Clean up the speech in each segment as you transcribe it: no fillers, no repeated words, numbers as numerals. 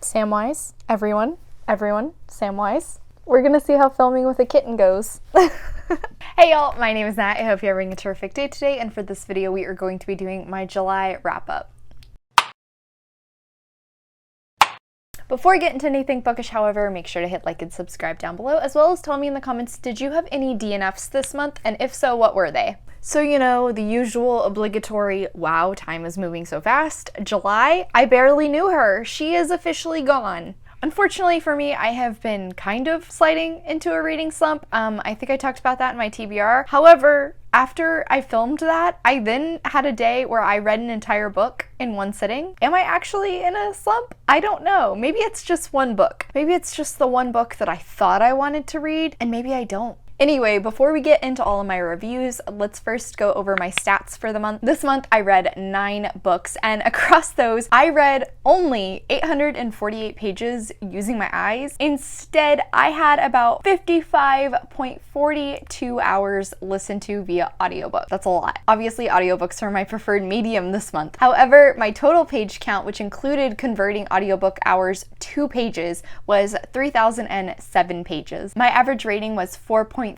Samwise, everyone, Samwise. We're gonna see how filming with a kitten goes. Hey y'all, my name is Nat. I hope you're having a terrific day today, and for this video we are going to be doing my July wrap-up. Before I get into anything bookish, however, make sure to hit like and subscribe down below, as well as tell me in the comments, did you have any DNFs this month, and if so, what were they? So, you know, the usual obligatory, wow, time is moving so fast. July, I barely knew her. She is officially gone. Unfortunately for me, I have been kind of sliding into a reading slump. I think I talked about that in my TBR. However, after I filmed that, I then had a day where I read an entire book in one sitting. Am I actually in a slump? I don't know. Maybe it's just one book. Maybe it's just the one book that I thought I wanted to read, and maybe I don't. Anyway, before we get into all of my reviews, let's first go over my stats for the month. This month I read 9 books, and across those I read only 848 pages using my eyes. Instead, I had about 55.42 hours listened to via audiobook. That's a lot. Obviously, audiobooks are my preferred medium this month. However, my total page count, which included converting audiobook hours to pages, was 3,007 pages. My average rating was 4.33,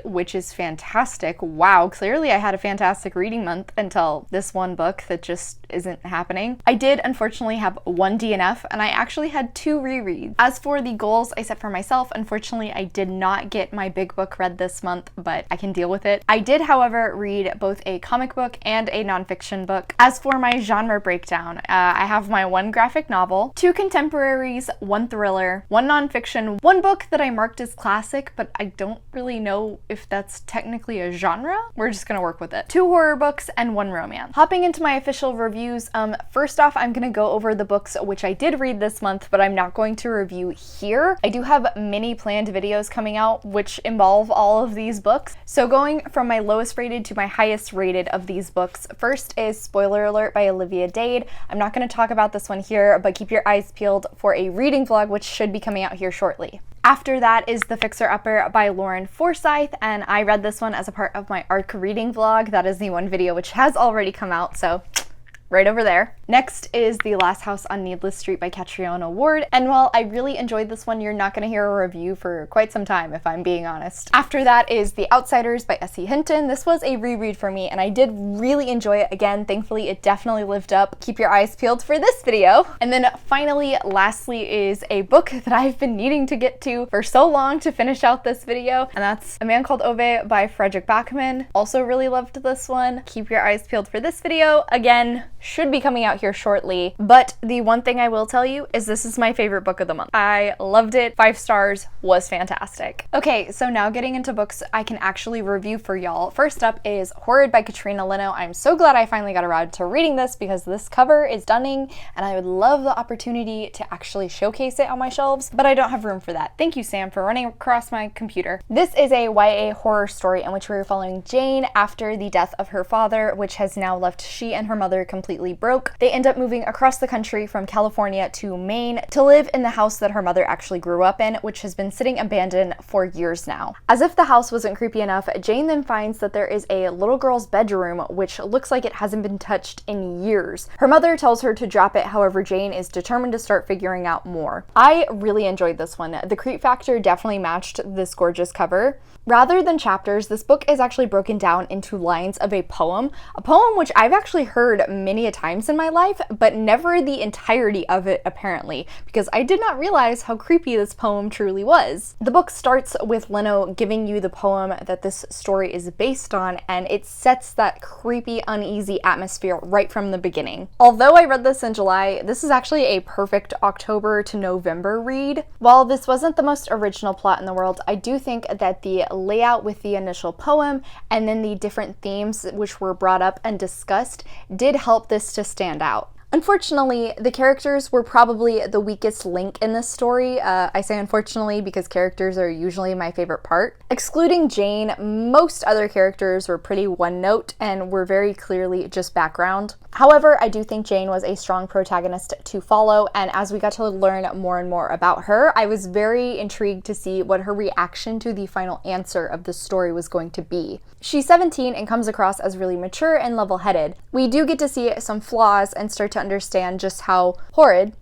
which is fantastic. Wow, clearly I had a fantastic reading month until this one book that just isn't happening. I did unfortunately have one DNF, and I actually had 2 rereads. As for the goals I set for myself, unfortunately I did not get my big book read this month, but I can deal with it. I did, however, read both a comic book and a nonfiction book. As for my genre breakdown, I have my 1 graphic novel, 2 contemporaries, 1 thriller, 1 nonfiction, 1 book that I marked as classic, but I don't really know if that's technically a genre. We're just gonna work with it. 2 horror books and 1 romance. Hopping into my official reviews, first off, I'm gonna go over the books which I did read this month, but I'm not going to review here. I do have many planned videos coming out which involve all of these books. So going from my lowest rated to my highest rated of these books, first is Spoiler Alert by Loveyoubye. I'm not gonna talk about this one here, but keep your eyes peeled for a reading vlog which should be coming out here shortly. After that is The Fixer-Upper by Lauren Forsyth, and I read this one as a part of my ARC reading vlog. That is the one video which has already come out, so right over there. Next is The Last House on Needless Street by Katrina, and while I really enjoyed this one, you're not going to hear a review for quite some time, if I'm being honest. After that is The Outsiders by 𝗖cieः𝘁𝘁. This was a reread for me, and I did really enjoy it. Again, thankfully, it definitely lived up. Keep your eyes peeled for this video. And then finally, lastly, is a book that I've been needing to get to for so long to finish out this video, and that's A Man Called Ove by Fredrik Backman. Also really loved this one. Keep your eyes peeled for this video. Again, should be coming out here shortly, but the one thing I will tell you is this is my favorite book of the month. I loved it. 5 stars, was fantastic. Okay, so now getting into books I can actually review for y'all. First up is Horrid by Katrina, leno. I'm so glad I finally got around to reading this because this cover is stunning and I would love the opportunity to actually showcase it on my shelves, but I don't have room for that. Thank you, Sam, for running across my computer. This is a YA horror story in which we're following Jane after the death of her father, which has now left she and her mother completely broke. They end up moving across the country from California to Maine to live in the house that her mother actually grew up in, which has been sitting abandoned for years now. As if the house wasn't creepy enough, Jane then finds that there is a little girl's bedroom which looks like it hasn't been touched in years. Her mother tells her to drop it, however Jane is determined to start figuring out more. I really enjoyed this one. The creep factor definitely matched this gorgeous cover. Rather than chapters, this book is actually broken down into lines of a poem which I've actually heard many a times in my life, but never the entirety of it apparently, because I did not realize how creepy this poem truly was. The book starts with Leno giving you the poem that this story is based on, and it sets that creepy, uneasy atmosphere right from the beginning. Although I read this in July, this is actually a perfect October to November read. While this wasn't the most original plot in the world, I do think that the layout with the initial poem and then the different themes which were brought up and discussed did help this to stand out. Unfortunately, the characters were probably the weakest link in this story. I say unfortunately because characters are usually my favorite part. Excluding Jane, most other characters were pretty one-note and were very clearly just background. However, I do think Jane was a strong protagonist to follow, and as we got to learn more and more about her, I was very intrigued to see what her reaction to the final answer of the story was going to be. She's 17 and comes across as really mature and level-headed. We do get to see some flaws and start to understand just how horrid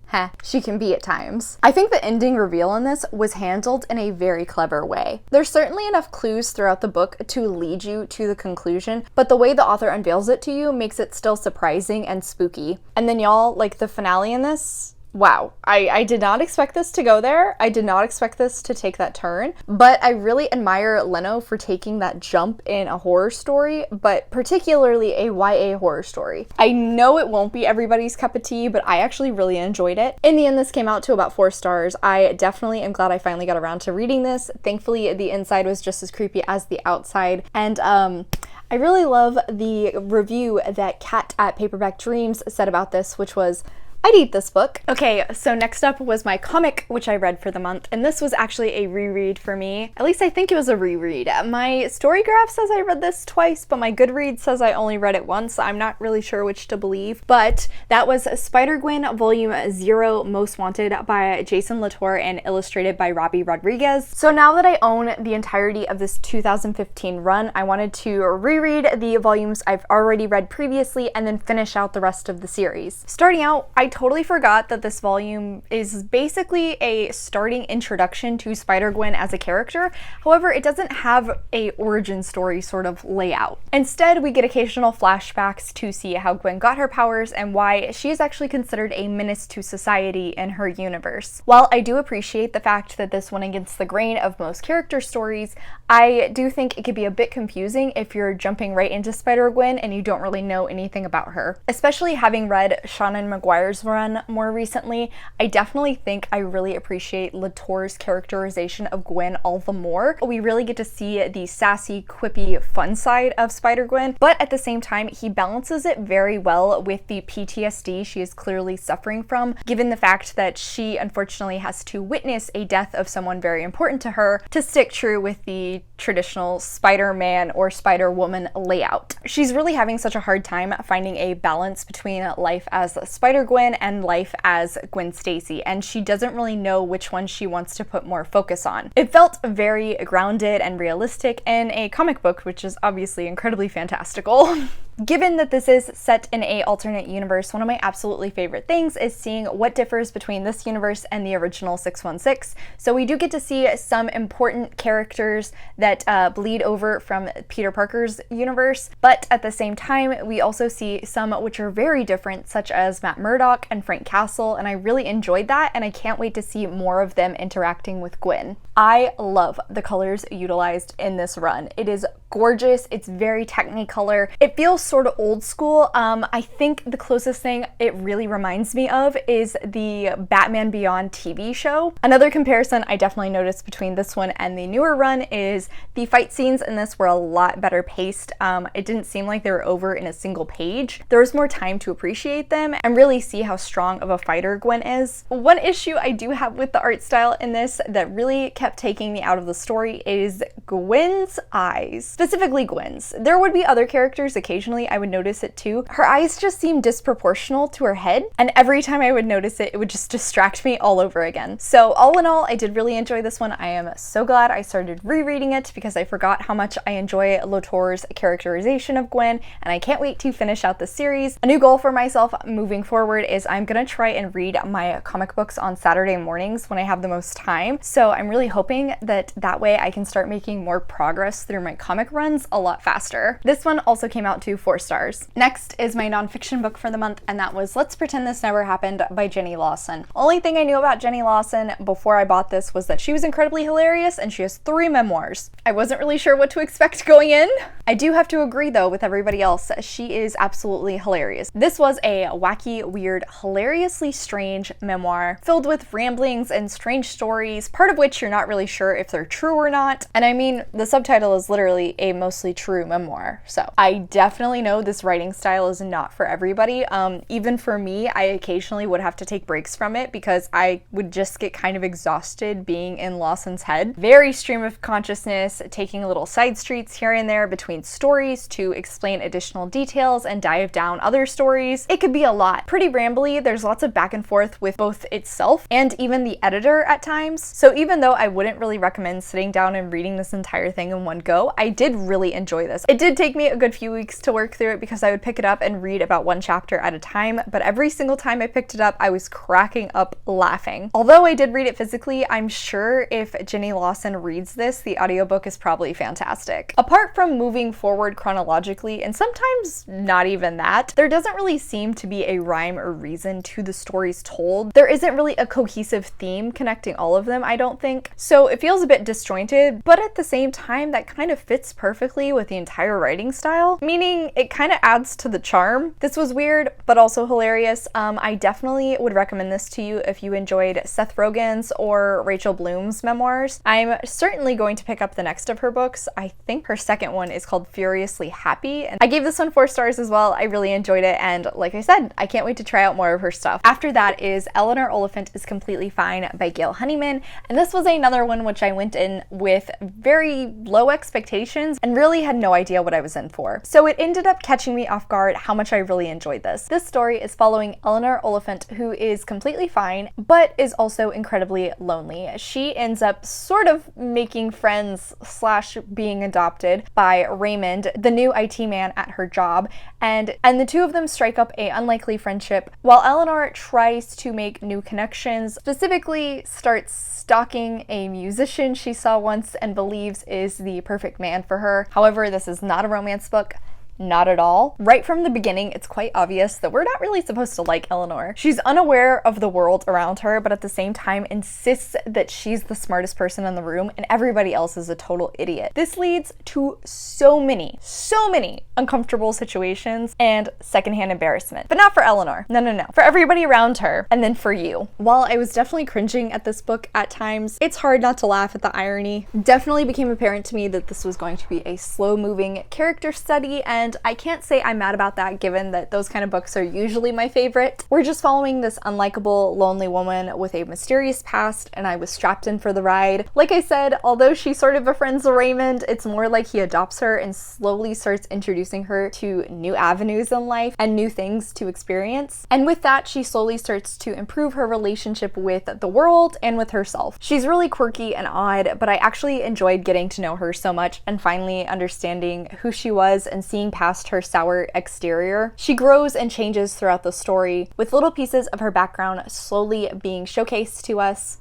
she can be at times. I think the ending reveal in this was handled in a very clever way. There's certainly enough clues throughout the book to lead you to the conclusion, but the way the author unveils it to you makes it still surprising and spooky. And then y'all, like the finale in this, wow, I did not expect this to go there. I did not expect this to take that turn, but I really admire Leno for taking that jump in a horror story, but particularly a YA horror story. I know it won't be everybody's cup of tea, but I actually really enjoyed it. In the end, this came out to about 4 stars. I definitely am glad I finally got around to reading this. Thankfully, the inside was just as creepy as the outside, and I really love the review that Kat at Paperback Dreams said about this, which was, I'd eat this book. Okay, so next up was my comic, which I read for the month, and this was actually a reread for me. At least I think it was a reread. My Storygraph says I read this twice, but my Goodreads says I only read it once. I'm not really sure which to believe, but that was Spider-Gwen Volume 0 Most Wanted by Jason Latour and illustrated by Robbie Rodriguez. So now that I own the entirety of this 2015 run, I wanted to reread the volumes I've already read previously and then finish out the rest of the series. Starting out, I totally forgot that this volume is basically a starting introduction to Spider-Gwen as a character. However, it doesn't have a origin story sort of layout. Instead, we get occasional flashbacks to see how Gwen got her powers and why she is actually considered a menace to society in her universe. While I do appreciate the fact that this went against the grain of most character stories, I do think it could be a bit confusing if you're jumping right into Spider-Gwen and you don't really know anything about her. Especially having read Shannon Maguire's run more recently, I definitely think I really appreciate Latour's characterization of Gwen all the more. We really get to see the sassy, quippy, fun side of Spider-Gwen, but at the same time, he balances it very well with the PTSD she is clearly suffering from, given the fact that she unfortunately has to witness a death of someone very important to her to stick true with the traditional Spider-Man or Spider-Woman layout. She's really having such a hard time finding a balance between life as Spider-Gwen and life as Gwen Stacy, and she doesn't really know which one she wants to put more focus on. It felt very grounded and realistic in a comic book, which is obviously incredibly fantastical. Given that this is set in a alternate universe, one of my absolutely favorite things is seeing what differs between this universe and the original 616. So we do get to see some important characters that bleed over from Peter Parker's universe, but at the same time, we also see some which are very different, such as Matt Murdock and Frank Castle, and I really enjoyed that, and I can't wait to see more of them interacting with Gwen. I love the colors utilized in this run. It is gorgeous. It's very Technicolor. It feels sort of old school. I think the closest thing it really reminds me of is the Batman Beyond TV show. Another comparison I definitely noticed between this one and the newer run is the fight scenes in this were a lot better paced. It didn't seem like they were over in a single page. There was more time to appreciate them and really see how strong of a fighter Gwen is. One issue I do have with the art style in this that really kept taking me out of the story is Gwen's eyes. Specifically Gwen's. There would be other characters occasionally I would notice it too. Her eyes just seem disproportional to her head, and every time I would notice it, it would just distract me all over again. So all in all, I did really enjoy this one. I am so glad I started rereading it because I forgot how much I enjoy Latour's characterization of Gwen, and I can't wait to finish out the series. A new goal for myself moving forward is I'm gonna try and read my comic books on Saturday mornings when I have the most time. So I'm really hoping that way I can start making more progress through my comic runs a lot faster. This one also came out to 4 stars. Next is my nonfiction book for the month, and that was Let's Pretend This Never Happened by Jenny Lawson. Only thing I knew about Jenny Lawson before I bought this was that she was incredibly hilarious and she has 3 memoirs. I wasn't really sure what to expect going in. I do have to agree though with everybody else, she is absolutely hilarious. This was a wacky, weird, hilariously strange memoir filled with ramblings and strange stories, part of which you're not really sure if they're true or not. And I mean, the subtitle is literally a mostly true memoir. So I definitely know this writing style is not for everybody. Even for me, I occasionally would have to take breaks from it because I would just get kind of exhausted being in Lawson's head. Very stream of consciousness, taking little side streets here and there between stories to explain additional details and dive down other stories. It could be a lot. Pretty rambly. There's lots of back and forth with both itself and even the editor at times. So even though I wouldn't really recommend sitting down and reading this entire thing in one go, I did did really enjoy this. It did take me a good few weeks to work through it because I would pick it up and read about one chapter at a time, but every single time I picked it up, I was cracking up laughing. Although I did read it physically, I'm sure if Jenny Lawson reads this, the audiobook is probably fantastic. Apart from moving forward chronologically, and sometimes not even that, there doesn't really seem to be a rhyme or reason to the stories told. There isn't really a cohesive theme connecting all of them, I don't think. So it feels a bit disjointed, but at the same time, that kind of fits perfectly with the entire writing style, meaning it kind of adds to the charm. This was weird, but also hilarious. I definitely would recommend this to you if you enjoyed Seth Rogen's or Rachel Bloom's memoirs. I'm certainly going to pick up the next of her books. I think her second one is called Furiously Happy, and I gave this one 4 stars as well. I really enjoyed it, and like I said, I can't wait to try out more of her stuff. After that is Eleanor, Oliphant is Completely Fine by Gail Honeyman, and this was another one which I went in with very low expectations and really had no idea what I was in for. So it ended up catching me off guard how much I really enjoyed this. This story is following Eleanor Oliphant, who is completely fine, but is also incredibly lonely. She ends up sort of making friends slash being adopted by Raymond, the new IT man at her job, and the two of them strike up a unlikely friendship while Eleanor tries to make new connections, specifically starts stalking a musician she saw once and believes is the perfect man for her. However, this is not a romance book. Not at all. Right from the beginning, it's quite obvious that we're not really supposed to like Eleanor. She's unaware of the world around her, but at the same time insists that she's the smartest person in the room and everybody else is a total idiot. This leads to so many uncomfortable situations and secondhand embarrassment. But not for Eleanor. No. For everybody around her, and then for you. While I was definitely cringing at this book at times, it's hard not to laugh at the irony. Definitely became apparent to me that this was going to be a slow-moving character study, and I can't say I'm mad about that given that those kind of books are usually my favorite. We're just following this unlikable, lonely woman with a mysterious past, and I was strapped in for the ride. Like I said, although she sort of befriends Raymond, it's more like he adopts her and slowly starts introducing her to new avenues in life and new things to experience. And with that, she slowly starts to improve her relationship with the world and with herself. She's really quirky and odd, but I actually enjoyed getting to know her so much and finally understanding who she was and seeing past her sour exterior. She grows and changes throughout the story, with little pieces of her background slowly being showcased to us.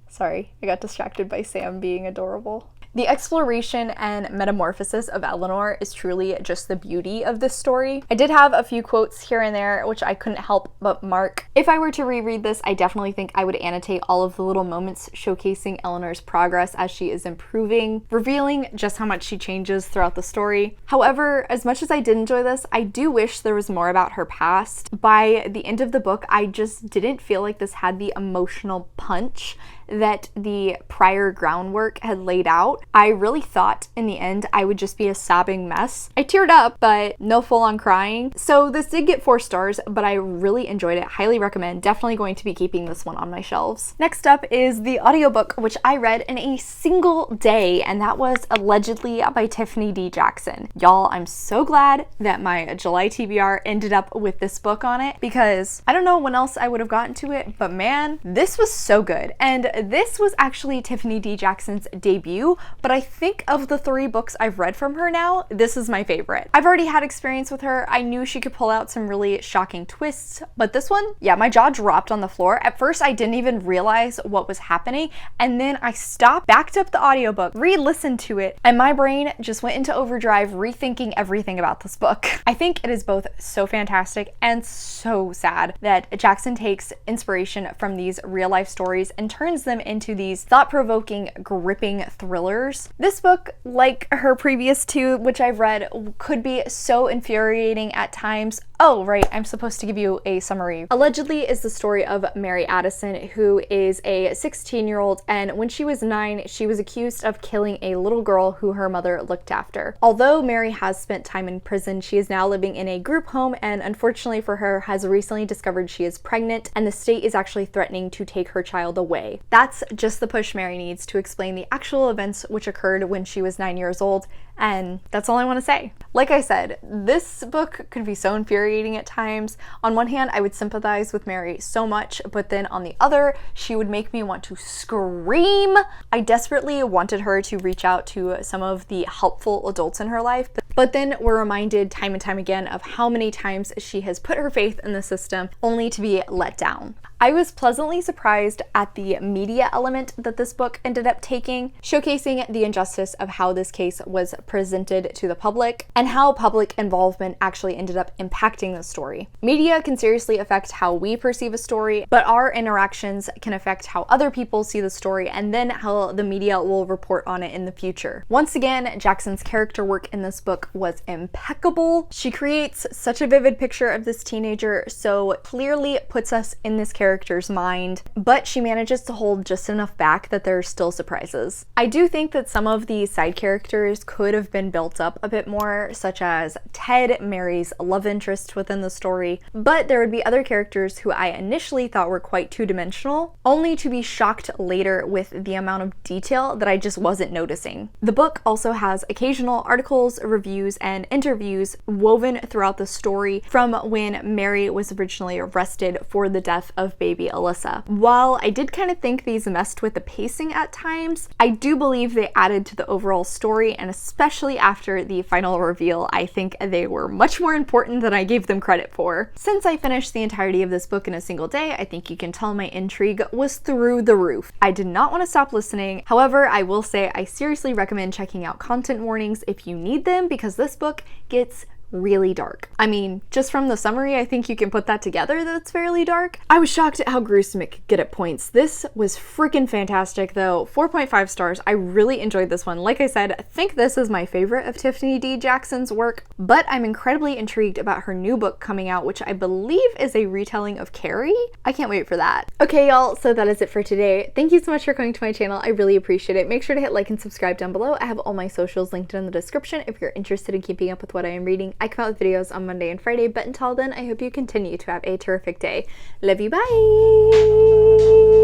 Sorry, I got distracted by Sam being adorable. The exploration and metamorphosis of Eleanor is truly just the beauty of this story. I did have a few quotes here and there, which I couldn't help but mark. If I were to reread this, I definitely think I would annotate all of the little moments showcasing Eleanor's progress as she is improving, revealing just how much she changes throughout the story. However, as much as I did enjoy this, I do wish there was more about her past. By the end of the book, I just didn't feel like this had the emotional punch that the prior groundwork had laid out. I really thought in the end I would just be a sobbing mess. I teared up, but no full-on crying. So this did get 4 stars, but I really enjoyed it. Highly recommend. Definitely going to be keeping this one on my shelves. Next up is the audiobook, which I read in a single day, and that was Allegedly by Tiffany D. Jackson. Y'all, I'm so glad that my July TBR ended up with this book on it, because I don't know when else I would have gotten to it, but man, this was so good. And this was actually Tiffany D. Jackson's debut, but I think of the 3 books I've read from her now, this is my favorite. I've already had experience with her. I knew she could pull out some really shocking twists, but this one, yeah, my jaw dropped on the floor. At first, I didn't even realize what was happening, and then I stopped, backed up the audiobook, re-listened to it, and my brain just went into overdrive rethinking everything about this book. I think it is both so fantastic and so sad that Jackson takes inspiration from these real-life stories and turns them into these thought-provoking, gripping thrillers. This book, like her previous 2, which I've read, could be so infuriating at times. Oh, right, I'm supposed to give you a summary. Allegedly is the story of Mary Addison, who is a 16-year-old, and when she was 9, she was accused of killing a little girl who her mother looked after. Although Mary has spent time in prison, she is now living in a group home, and unfortunately for her, has recently discovered she is pregnant, and the state is actually threatening to take her child away. That's just the push Mary needs to explain the actual events which occurred when she was 9 years old, And that's all I want to say. Like I said, this book could be so infuriating at times. On one hand, I would sympathize with Mary so much, but then on the other, she would make me want to scream. I desperately wanted her to reach out to some of the helpful adults in her life, but then we're reminded time and time again of how many times she has put her faith in the system only to be let down. I was pleasantly surprised at the media element that this book ended up taking, showcasing the injustice of how this case was presented to the public and how public involvement actually ended up impacting the story. Media can seriously affect how we perceive a story, but our interactions can affect how other people see the story and then how the media will report on it in the future. Once again, Jackson's character work in this book was impeccable. She creates such a vivid picture of this teenager, so clearly puts us in this character's mind, but she manages to hold just enough back that there are still surprises. I do think that some of the side characters could have been built up a bit more, such as Ted, Mary's love interest within the story, but there would be other characters who I initially thought were quite two-dimensional, only to be shocked later with the amount of detail that I just wasn't noticing. The book also has occasional articles, reviews, and interviews woven throughout the story from when Mary was originally arrested for the death of baby 𝗖cie. While I did kind of think these messed with the pacing at times, I do believe they added to the overall story, and especially after the final reveal, I think they were much more important than I gave them credit for. Since I finished the entirety of this book in a single day, I think you can tell my intrigue was through the roof. I did not want to stop listening. However, I will say I seriously recommend checking out content warnings if you need them, because this book gets really dark. I mean, just from the summary, I think you can put that together that it's fairly dark. I was shocked at how gruesome it could get at points. This was freaking fantastic though. 4.5 stars. I really enjoyed this one. Like I said, I think this is my favorite of Tiffany D. Jackson's work, but I'm incredibly intrigued about her new book coming out, which I believe is a retelling of Carrie. I can't wait for that. Okay, y'all, so that is it for today. Thank you so much for coming to my channel. I really appreciate it. Make sure to hit like and subscribe down below. I have all my socials linked in the description if you're interested in keeping up with what I am reading. I come out with videos on Monday and Friday, but until then, I hope you continue to have a terrific day. Love you, bye!